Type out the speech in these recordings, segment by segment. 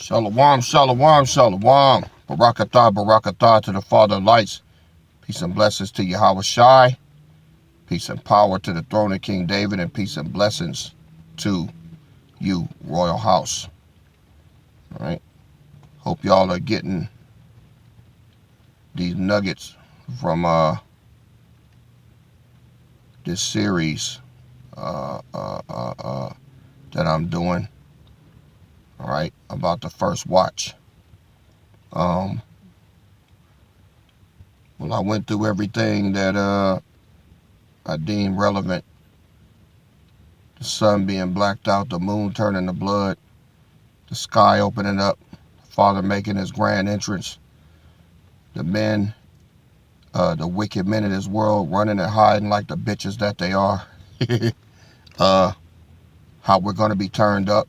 Shalom, shalom, shalom. Barakatah, barakatah to the Father of lights. Peace and blessings to Yahweh Shai. Peace and power to the throne of King David, and peace and blessings to you, Royal House. All right. Hope y'all are getting these nuggets from this series that I'm doing. All right, about the first watch. Well, I went through everything that I deemed relevant. The sun being blacked out, the moon turning to blood, the sky opening up, the Father making his grand entrance, the men, the wicked men of this world running and hiding like the bitches that they are. How we're going to be turned up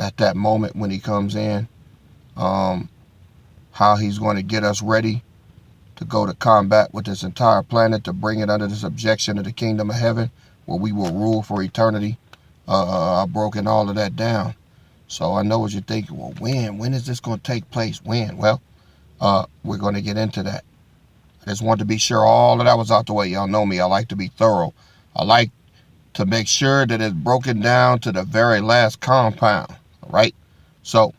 at that moment when he comes in. How he's going to get us ready to go to combat with this entire planet, to bring it under the subjection of the kingdom of heaven, where we will rule for eternity. I've broken all of that down. So I know what you're thinking. Well, when is this going to take place? When? Well, we're going to get into that. I just wanted to be sure all of that was out the way. Y'all know me. I like to be thorough. I like to make sure that it's broken down to the very last compound. All right? So,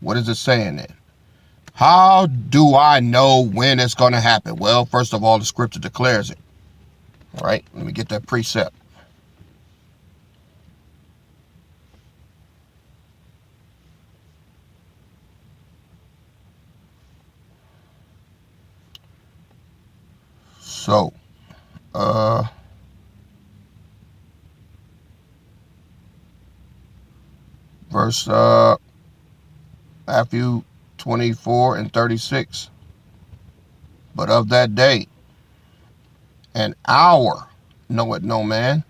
what is it saying then? How do I know when it's going to happen? Well, first of all, the scripture declares it. All right? Let me get that precept. So, verse Matthew 24:36. But of that day and hour knoweth no man,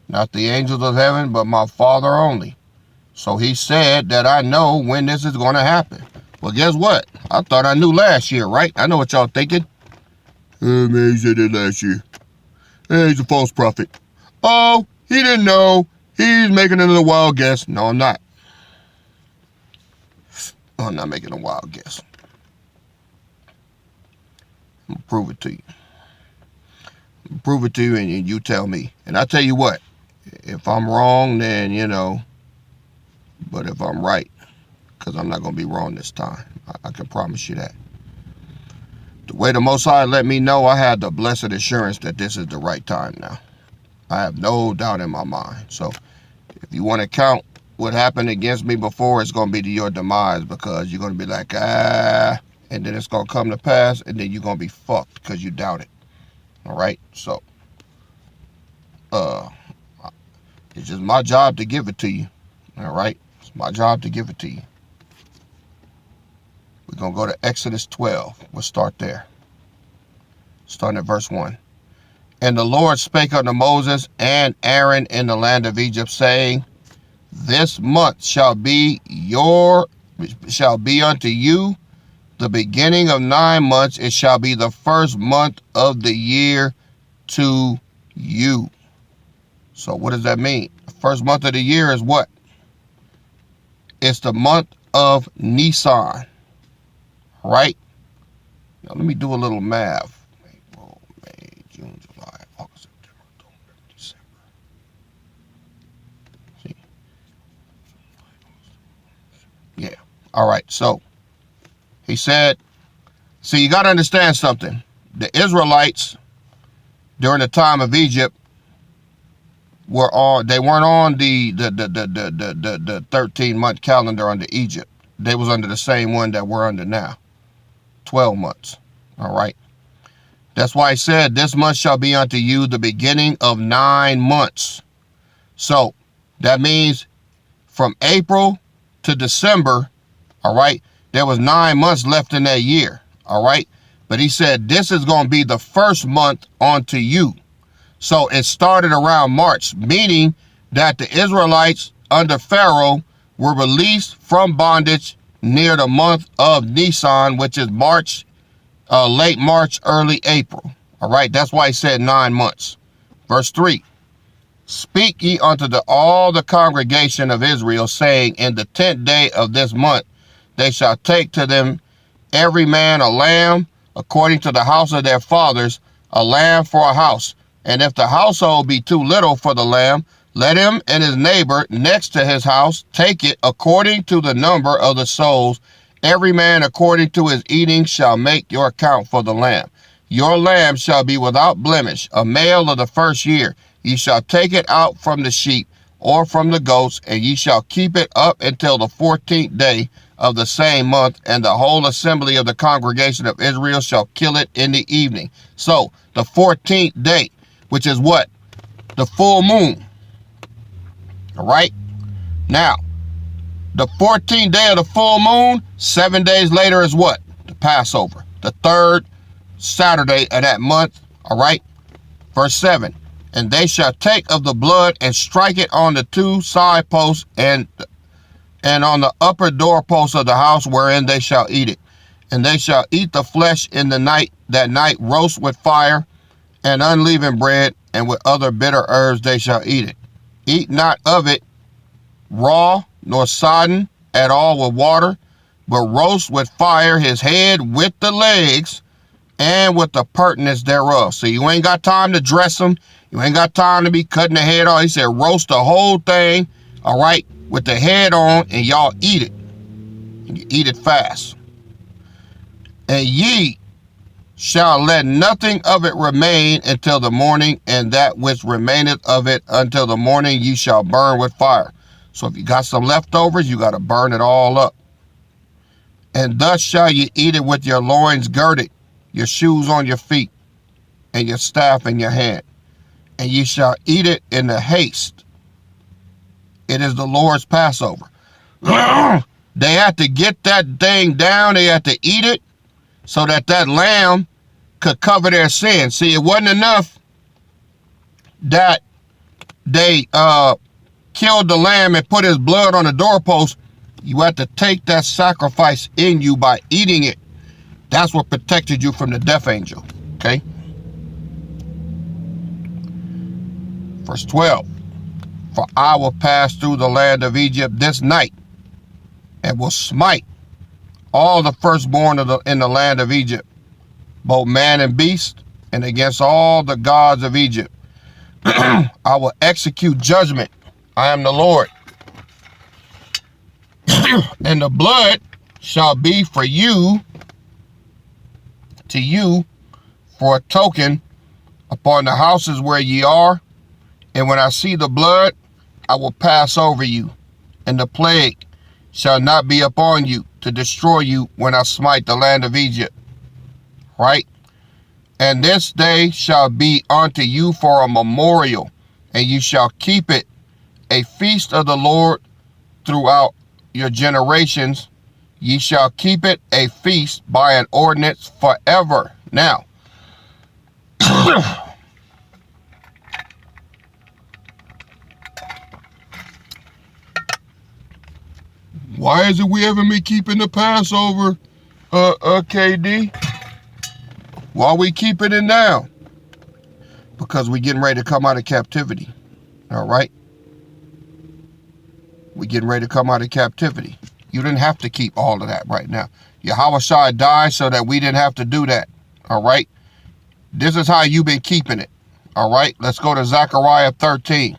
not the angels of heaven, but my Father only. So he said that I know when this is going to happen. Well, guess what? I thought I knew last year, right? I know what y'all thinking. Oh, man, he said it last year. Hey, he's a false prophet. Oh, he didn't know. He's making another wild guess. No, I'm not. I'm not making a wild guess. I'm going to prove it to you. Prove it to you, and you tell me. And I tell you what, if I'm wrong, then, but if I'm right, because I'm not going to be wrong this time, I can promise you that. The way the Most High let me know, I had the blessed assurance that this is the right time now. I have no doubt in my mind. So if you want to count what happened against me before, it's going to be to your demise, because you're going to be like, and then it's going to come to pass, and then you're going to be fucked because you doubt it. All right? So it's just my job to give it to you. All right? It's my job to give it to you. We're going to go to Exodus 12. We'll start there. Starting at verse 1. And the Lord spake unto Moses and Aaron in the land of Egypt, saying, This month shall be unto you the beginning of 9 months. It shall be the first month of the year to you. So what does that mean? The first month of the year is what? It's the month of Nissan. Right? Now let me do a little math. April, May, June, July, August, September, October, December. See? Yeah. All right. So he said, see, you got to understand something. The Israelites during the time of Egypt they weren't on the 13-month calendar under Egypt. They was under the same one that we're under now. 12 months. All right. That's why he said, this month shall be unto you the beginning of 9 months. So that means from April to December, all right, there was 9 months left in that year. All right. But he said, this is going to be the first month unto you. So it started around March, meaning that the Israelites under Pharaoh were released from bondage near the month of Nissan, which is March, late March, early April. All right, that's why he said 9 months. Verse 3. Speak ye unto all the congregation of Israel, saying, in the 10th day of this month they shall take to them every man a lamb, according to the house of their fathers, a lamb for a house. And if the household be too little for the lamb, let him and his neighbor next to his house take it according to the number of the souls. Every man according to his eating shall make your account for the lamb. Your lamb shall be without blemish, a male of the first year. Ye shall take it out from the sheep or from the goats, and ye shall keep it up until the 14th day of the same month, and the whole assembly of the congregation of Israel shall kill it in the evening. So, the 14th day, which is what? The full moon. All right? Now, the 14th day of the full moon, 7 days later is what? The Passover. The third Saturday of that month. All right? Verse 7. And they shall take of the blood and strike it on the two side posts and on the upper doorpost of the house wherein they shall eat it. And they shall eat the flesh in the night, that night roast with fire and unleavened bread, and with other bitter herbs they shall eat it. Eat not of it raw, nor sodden at all with water, but roast with fire his head with the legs and with the pertinence thereof. So you ain't got time to dress them. You ain't got time to be cutting the head off. He said roast the whole thing, all right, with the head on, and y'all eat it. And you eat it fast. And ye shall let nothing of it remain until the morning, and that which remaineth of it until the morning ye shall burn with fire. So if you got some leftovers, you got to burn it all up. And thus shall ye eat it with your loins girded, your shoes on your feet, and your staff in your hand. And ye shall eat it in the haste. It is the Lord's Passover. They had to get that thing down. They had to eat it so that that lamb could cover their sin. See, it wasn't enough that they killed the lamb and put his blood on the doorpost. You had to take that sacrifice in you by eating it. That's what protected you from the death angel. Okay? Verse 12. For I will pass through the land of Egypt this night, and will smite all the firstborn in the land of Egypt, both man and beast, and against all the gods of Egypt. I will execute judgment. I am the Lord. And the blood shall be for you, to you, for a token upon the houses where ye are. And when I see the blood, I will pass over you, and the plague shall not be upon you to destroy you when I smite the land of Egypt. Right? And this day shall be unto you for a memorial, and you shall keep it a feast of the Lord throughout your generations. Ye shall keep it a feast by an ordinance forever. Now, why is it we haven't been keeping the Passover, KD? Why are we keeping it now? Because we're getting ready to come out of captivity. All right? We're getting ready to come out of captivity. You didn't have to keep all of that right now. Yahweh died so that we didn't have to do that. All right? This is how you've been keeping it. All right? Let's go to Zechariah 13.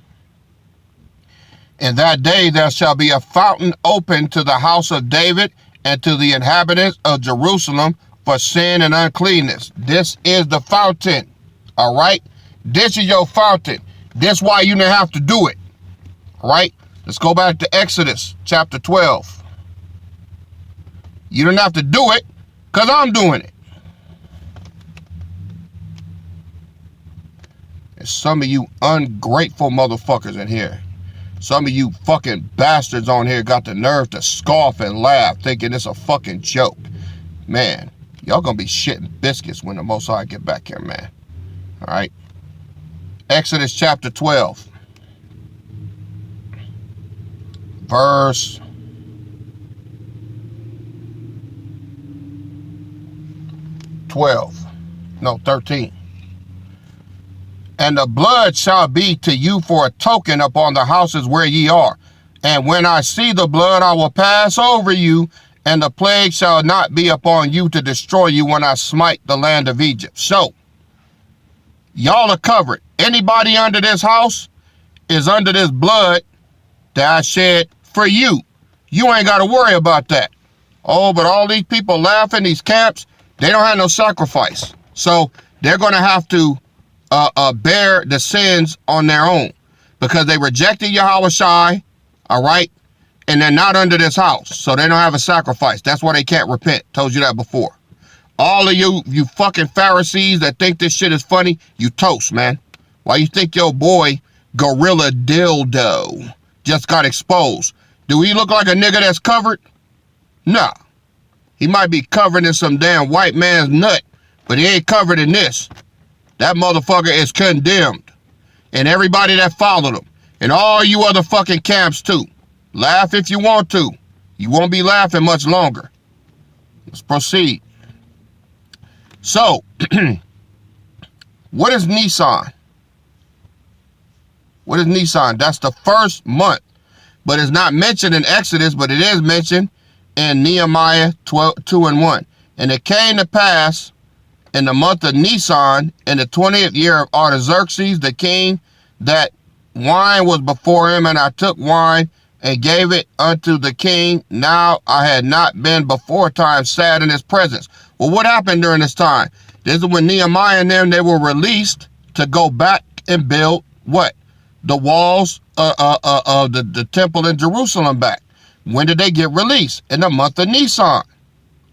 In that day there shall be a fountain open to the house of David and to the inhabitants of Jerusalem for sin and uncleanness. This is the fountain. All right? This is your fountain. This is why you didn't have to do it. All right? Let's go back to Exodus chapter 12. You didn't have to do it because I'm doing it. There's some of you ungrateful motherfuckers in here. Some of you fucking bastards on here got the nerve to scoff and laugh thinking it's a fucking joke. Man, y'all gonna be shitting biscuits when the Most High get back here, man. All right? Exodus chapter 12. Verse 13. And the blood shall be to you for a token upon the houses where ye are. And when I see the blood, I will pass over you, and the plague shall not be upon you to destroy you when I smite the land of Egypt. So, y'all are covered. Anybody under this house is under this blood that I shed for you. You ain't got to worry about that. Oh, but all these people laughing, these camps, they don't have no sacrifice. So they're going to have to bear the sins on their own because they rejected Yahweh Shai, all right? And they're not under this house, so they don't have a sacrifice. That's why they can't repent. Told you that before. All of you fucking Pharisees that think this shit is funny, you toast, man. Why you think your boy Gorilla Dildo just got exposed? Do he look like a nigga that's covered? Nah. He might be covered in some damn white man's nut, but he ain't covered in this. That motherfucker is condemned. And everybody that followed him. And all you other fucking camps too. Laugh if you want to. You won't be laughing much longer. Let's proceed. So, what is Nissan? What is Nissan? That's the first month. But it's not mentioned in Exodus, but it is mentioned in Nehemiah 2:1. And it came to pass in the month of Nisan, in the 20th year of Artaxerxes the king, that wine was before him, and I took wine and gave it unto the king. Now I had not been before time sad in his presence. Well, what happened during this time? This is when Nehemiah and them, they were released to go back and build what? The walls of the temple in Jerusalem back. When did they get released? In the month of Nisan,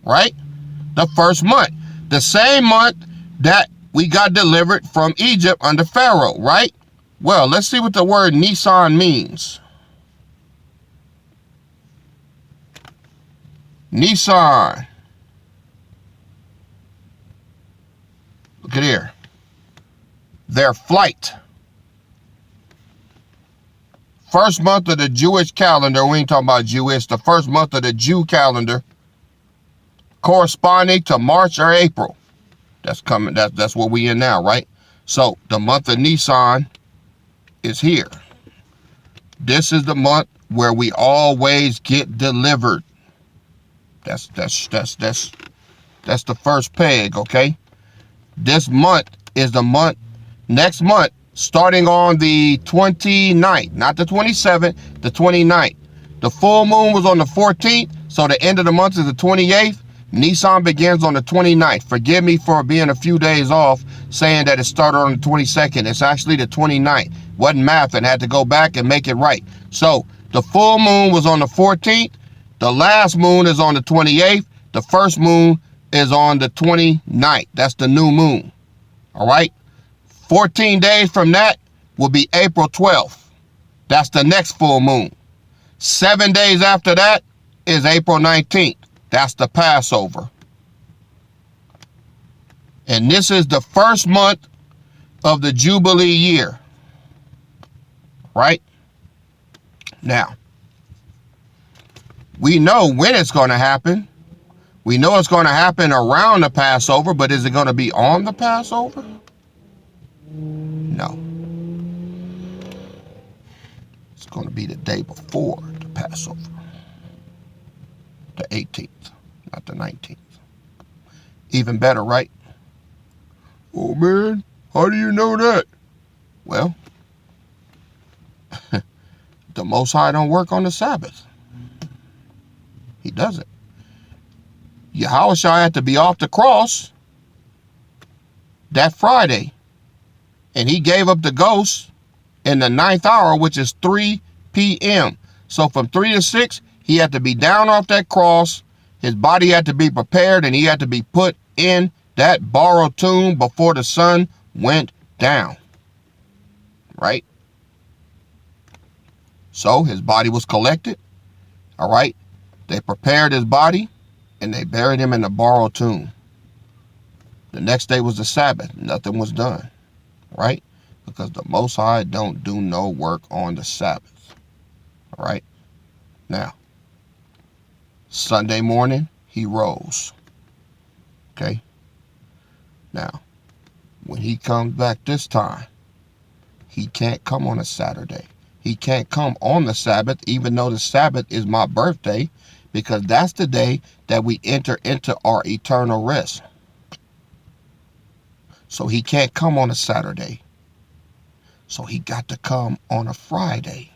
right? The first month. The same month that we got delivered from Egypt under Pharaoh, right? Well, let's see what the word Nisan means. Nisan. Look at here. Their flight. First month of the Jewish calendar. We ain't talking about Jewish. The first month of the Jew calendar, corresponding to March or April. That's coming. That's what we in now, right? So the month of Nisan is here. This is the month where we always get delivered. That's the first peg, okay? This month is the month, next month, starting on the 29th, not the 27th, the 29th. The full moon was on the 14th, so the end of the month is the 28th. Nisan begins on the 29th. Forgive me for being a few days off, saying that it started on the 22nd. It's actually the 29th. Wasn't math and had to go back and make it right. So the full moon was on the 14th. The last moon is on the 28th. The first moon is on the 29th. That's the new moon. All right. 14 days from that will be April 12th. That's the next full moon. 7 days after that is April 19th. That's the Passover. And this is the first month of the Jubilee year. Right? Now, we know when it's going to happen. We know it's going to happen around the Passover, but is it going to be on the Passover? No. It's going to be the day before the Passover. The 18th, not the 19th. Even better, right? Oh man, how do you know that? Well, the Most High don't work on the Sabbath. He doesn't. Yahweh had to be off the cross that Friday. And he gave up the ghost in the 9th hour, which is 3 p.m. So from 3 to 6, he had to be down off that cross. His body had to be prepared, and he had to be put in that borrowed tomb before the sun went down. Right? So his body was collected. All right? They prepared his body, and they buried him in the borrowed tomb. The next day was the Sabbath. Nothing was done. Right? Because the Most High don't do no work on the Sabbath. All right? Now, Sunday morning, he rose. Okay? Now, when he comes back this time, He can't come on a Saturday. He can't come on the Sabbath, even though the Sabbath is my birthday, because that's the day that we enter into our eternal rest. So he can't come on a Saturday. So he got to come on a Friday.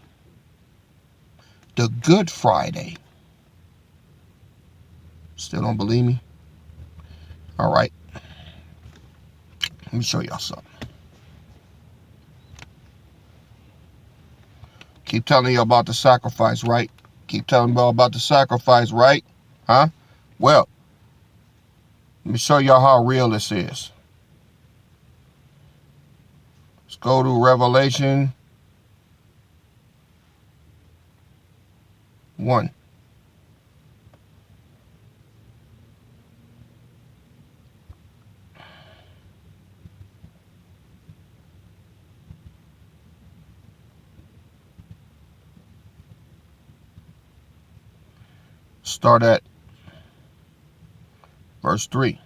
The Good Friday. Still don't believe me? All right. Let me show y'all something. Keep telling you about the sacrifice, right? Keep telling me about the sacrifice, right? Huh? Well, let me show y'all how real this is. Let's go to Revelation 1. Start at verse 3.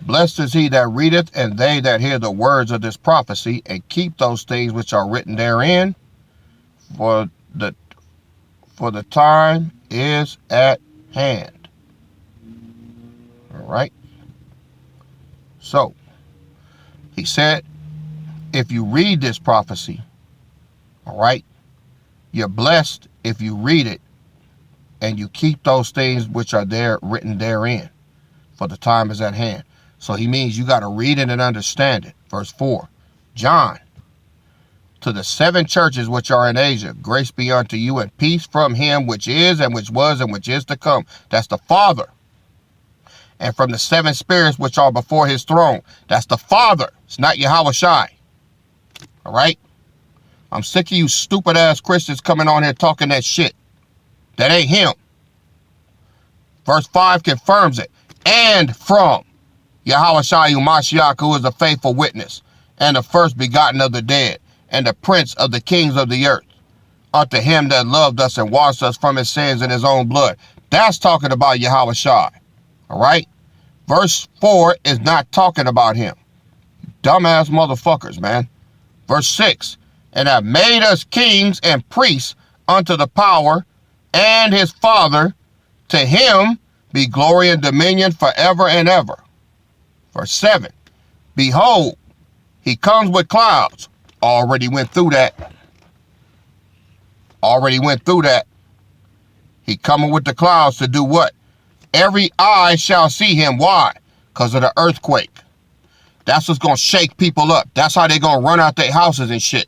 Blessed is he that readeth, and they that hear the words of this prophecy, and keep those things which are written therein, for the time is at hand. All right. So, he said, if you read this prophecy, all right, you're blessed if you read it and you keep those things which are there written therein, for the time is at hand. So he means you got to read it and understand it. Verse 4, John, to the 7 churches which are in Asia, grace be unto you and peace from him which is and which was and which is to come. That's the Father. And from the 7 spirits which are before his throne. That's the Father. It's not Yahweh Shai. All right? I'm sick of you stupid ass Christians coming on here talking that shit. That ain't him. Verse 5 confirms it. And from Yahweh Shai Mashiach, who is a faithful witness, and the first begotten of the dead, and the prince of the kings of the earth, unto him that loved us and washed us from his sins in his own blood. That's talking about Yahweh Shai. All right? Verse 4 is not talking about him. Dumbass motherfuckers, man. Verse 6, and have made us kings and priests unto the power and his Father. To him be glory and dominion forever and ever. Verse 7, behold, he comes with clouds. Already went through that. Already went through that. He coming with the clouds to do what? Every eye shall see him. Why? Because of the earthquake. That's what's going to shake people up. That's how they're going to run out their houses and shit.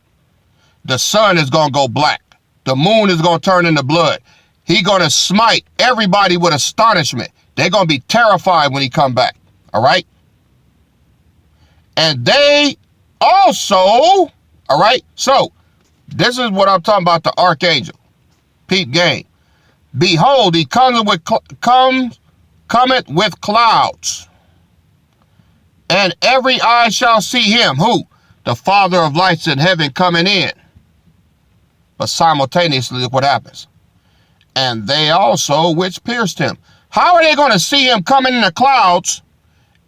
The sun is going to go black. The moon is going to turn into blood. He going to smite everybody with astonishment. They're going to be terrified when he come back. All right? And they also, all right? So, this is what I'm talking about, the archangel. Peep game. Behold, he cometh with clouds. And every eye shall see him. Who? The Father of lights in heaven coming in. But simultaneously, look what happens. And they also which pierced him. How are they going to see him coming in the clouds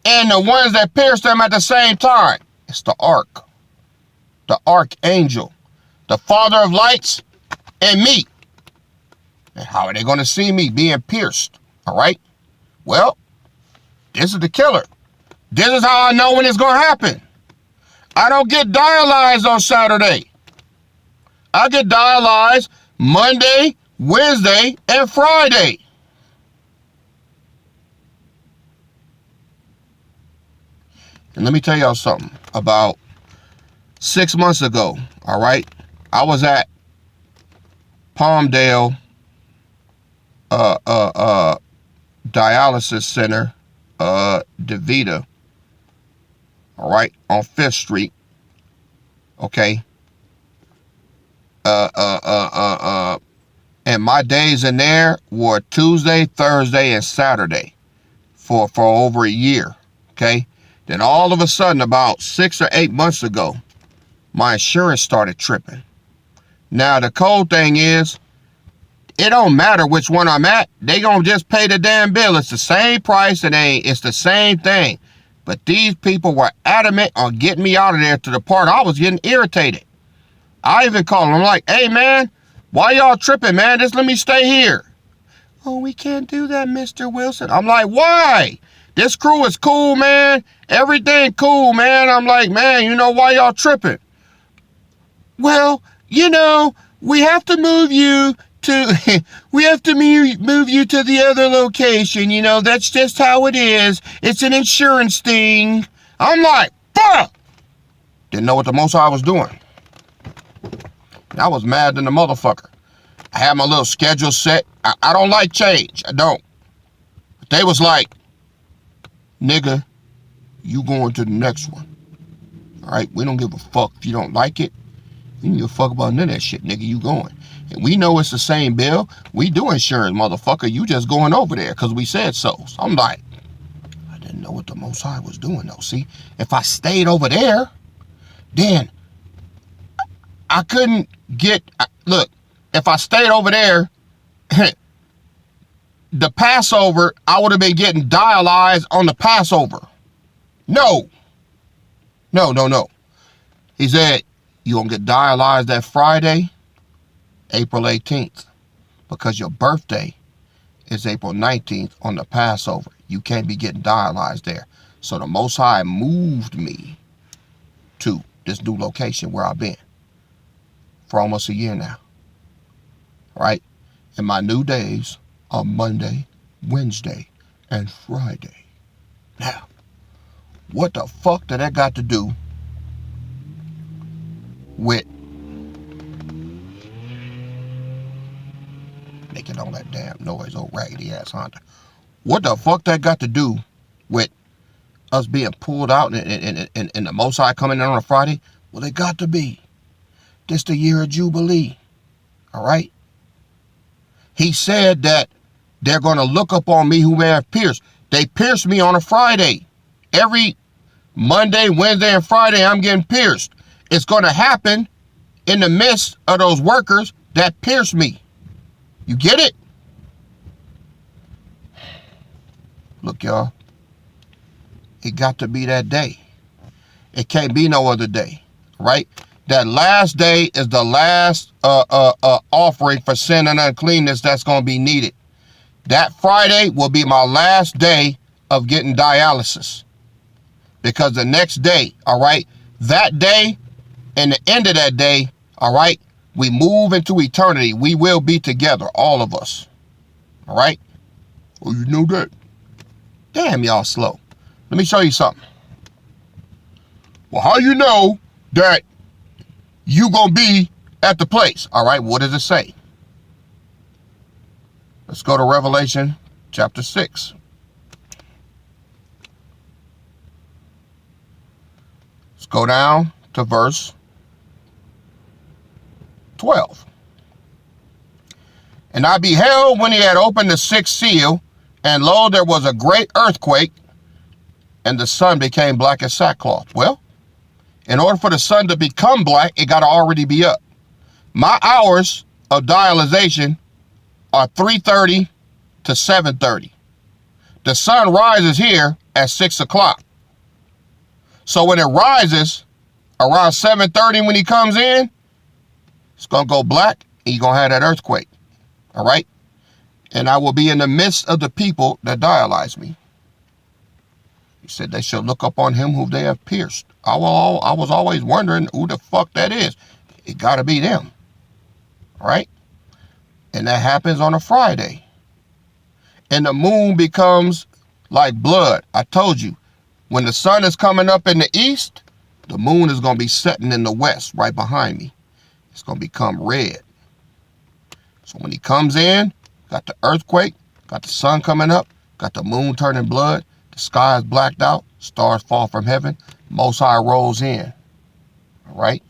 and the ones that pierced him at the same time? It's the ark. The archangel. The Father of lights and me. And how are they going to see me being pierced? All right? Well, this is the killer. This is how I know when it's going to happen. I don't get dialyzed on Saturday. I get dialyzed Monday, Wednesday, and Friday. And let me tell y'all something. About 6 months ago, all right, I was at Palmdale dialysis center, DeVita, all right, on 5th Street, okay, and my days in there were Tuesday, Thursday, and Saturday for over a year, okay. Then all of a sudden, about 6 or 8 months ago, my insurance started tripping. Now, the cold thing is, it don't matter which one I'm at. They gonna just pay the damn bill. It's the same price and it's the same thing. But these people were adamant on getting me out of there to the part I was getting irritated. I even called them. I'm like, hey, man, why y'all tripping, man? Just let me stay here. Oh, we can't do that, Mr. Wilson. I'm like, why? This crew is cool, man. Everything cool, man. I'm like, man, you know why y'all tripping? Well, you know, we have to move you to move you to the other location. You know, that's just how it is. It's an insurance thing. I'm like, fuck! Didn't know what the Most High was doing. I was mad than the motherfucker. I had my little schedule set. I don't like change. I don't. But they was like, nigga, you going to the next one. All right? We don't give a fuck if you don't like it. We don't give a fuck about none of that shit, nigga. You going. And we know it's the same bill. We do insurance, motherfucker. You just going over there because we said so. So I'm like, I didn't know what the Most High was doing, though. See, if I stayed over there, then I couldn't get... Look, if I stayed over there, the Passover, I would have been getting dialyzed on the Passover. No. He said, you gonna get dialyzed that Friday, April 18th, because your birthday is April 19th on the Passover. You can't be getting dialyzed there. So the Most High moved me to this new location where I've been for almost a year now. Right? And my new days are Monday, Wednesday, and Friday. Now, what the fuck did that got to do with making all that damn noise, old raggedy ass Honda? What the fuck that got to do with us being pulled out and the Most High coming in on a Friday? Well, it got to be. This the year of Jubilee. All right? He said that they're going to look up on me who may have pierced. They pierced me on a Friday. Every Monday, Wednesday, and Friday, I'm getting pierced. It's going to happen in the midst of those workers that pierced me. You get it? Look, y'all. It got to be that day. It can't be no other day, right? That last day is the last offering for sin and uncleanness that's going to be needed. That Friday will be my last day of getting dialysis. Because the next day, all right, that day and the end of that day, all right, we move into eternity. We will be together, all of us. All right? Oh, you know that? Damn, y'all slow. Let me show you something. Well, how you know that you gonna be at the place? All right, what does it say? Let's go to Revelation chapter 6. Let's go down to verse 12. And I beheld when he had opened the sixth seal, and lo, there was a great earthquake, and the sun became black as sackcloth. Well, in order for the sun to become black, it got to already be up. My hours of dialization are 3:30 to 7:30. The sun rises here at 6 o'clock. So when it rises around 7:30 when he comes in, it's going to go black and you're going to have that earthquake. All right? And I will be in the midst of the people that dialyze me. He said they shall look up on him whom they have pierced. I was always wondering who the fuck that is. It got to be them. All right? And that happens on a Friday. And the moon becomes like blood. I told you, when the sun is coming up in the east, the moon is going to be setting in the west right behind me. It's going to become red. So when he comes in, got the earthquake, got the sun coming up, got the moon turning blood, the sky is blacked out, stars fall from heaven, Most High rolls in. All right?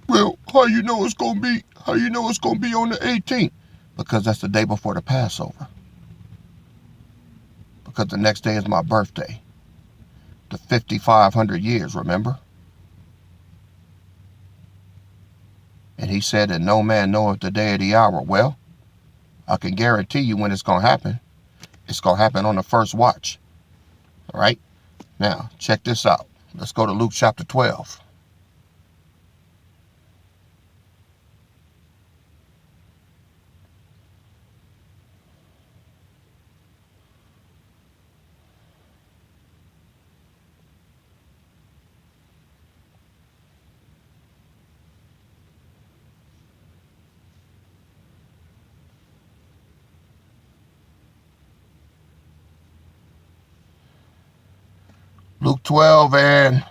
Well, how you know it's going to be? How you know it's going to be on the 18th? Because that's the day before the Passover. Because the next day is my birthday. The 5,500 years, remember? And he said that no man knoweth the day or the hour. Well, I can guarantee you when it's going to happen. It's going to happen on the first watch. All right? Now, check this out. Let's go to Luke chapter 12. Luke 12 and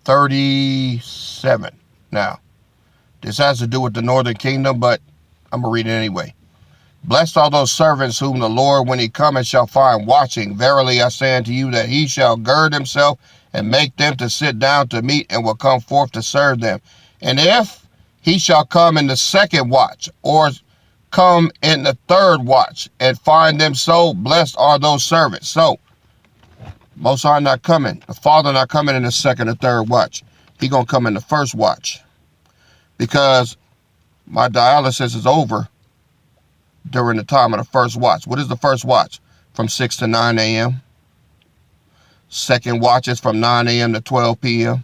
37. Now, this has to do with the northern kingdom, but I'm going to read it anyway. Blessed are those servants whom the Lord, when he cometh, shall find watching. Verily I say unto you that he shall gird himself and make them to sit down to meat, and will come forth to serve them. And if he shall come in the second watch, or come in the third watch, and find them so, blessed are those servants. So, Most High not coming. The Father not coming in the second or third watch. He gonna come in the first watch. Because my dialysis is over during the time of the first watch. What is the first watch? From 6 to 9 a.m. Second watch is from 9 a.m. to 12 p.m.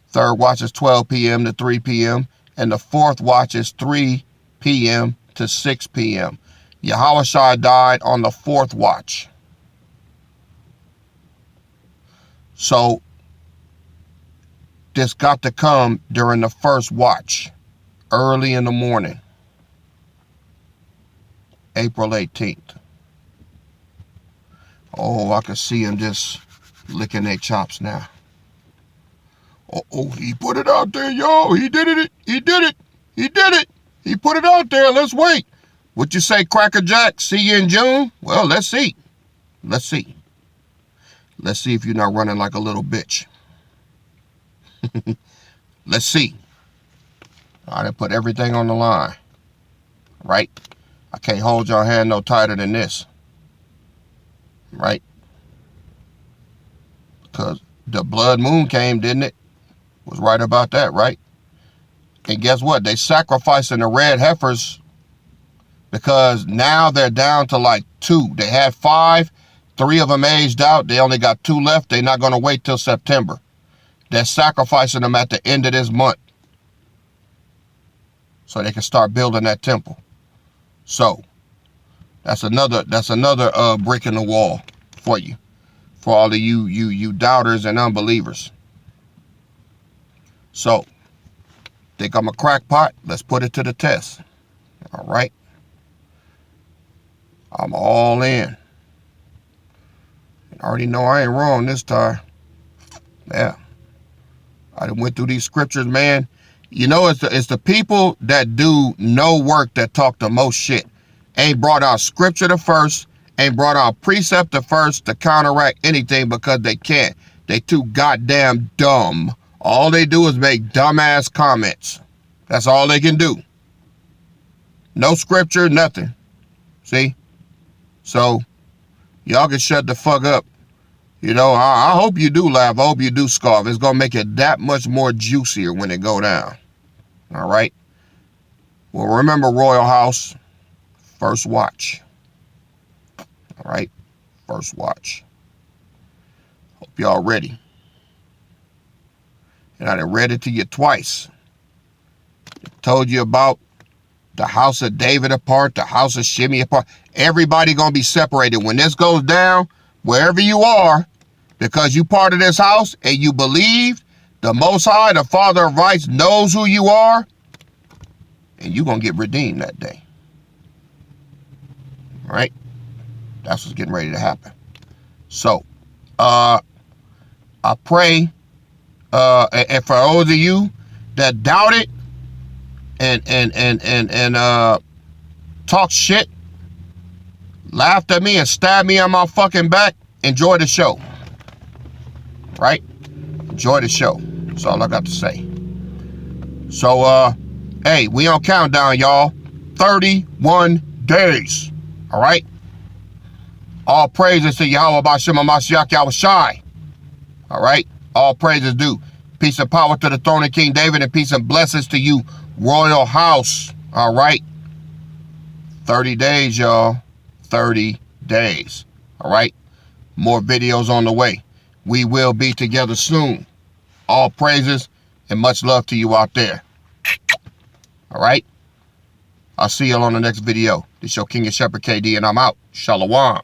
Third watch is 12 p.m. to 3 p.m. And the fourth watch is 3 p.m. to 6 p.m. Yahushua died on the fourth watch. So this got to come during the first watch, early in the morning, April 18th. Oh, I can see him just licking their chops now. Oh, he put it out there, yo. He did it. He did it. He did it. He put it out there. Let's wait. What you say, Cracker Jack? See you in June? Well, let's see. Let's see. Let's see if you're not running like a little bitch. Let's see. I done put everything on the line. Right? I can't hold your hand no tighter than this. Right? Because the blood moon came, didn't it? Was right about that, right? And guess what? They sacrificing the red heifers because now they're down to like 2. They had 5. 3 of them aged out. They only got 2 left. They're not going to wait till September. They're sacrificing them at the end of this month so they can start building that temple. So that's another brick in the wall for you, for all of you doubters and unbelievers. So think I'm a crackpot? Let's put it to the test. All right, I'm all in. I already know I ain't wrong this time. Yeah. I done went through these scriptures, man. You know, it's the people that do no work that talk the most shit. Ain't brought out scripture the first, ain't brought out precept the first to counteract anything because they can't. They too goddamn dumb. All they do is make dumbass comments. That's all they can do. No scripture, nothing. See? So, y'all can shut the fuck up. You know, I hope you do laugh. I hope you do scoff. It's going to make it that much more juicier when it go down. All right? Well, remember, Royal House, first watch. All right? First watch. Hope y'all ready. And I done read it to you twice. Told you about the house of David apart, the house of Shimei apart. Everybody going to be separated. When this goes down, wherever you are, because you part of this house and you believe the Most High, the Father of Lights, knows who you are, and you're going to get redeemed that day. All right? That's what's getting ready to happen. So, I pray, and for those of you that doubt it and talk shit, laughed at me and stabbed me on my fucking back, enjoy the show. Right? Enjoy the show. That's all I got to say. So, hey, we on countdown, y'all. 31 days. All right? All praises to Yahweh B'Shem HaMashiach Yahushai. All right? All praises due. Peace and power to the throne of King David, and peace and blessings to you, Royal House. All right? 30 days, y'all. 30 days. All right. More videos on the way. We will be together soon. All praises and much love to you out there. All right. I'll see you on the next video. This is your King and Shepherd KD, and I'm out. Shalom.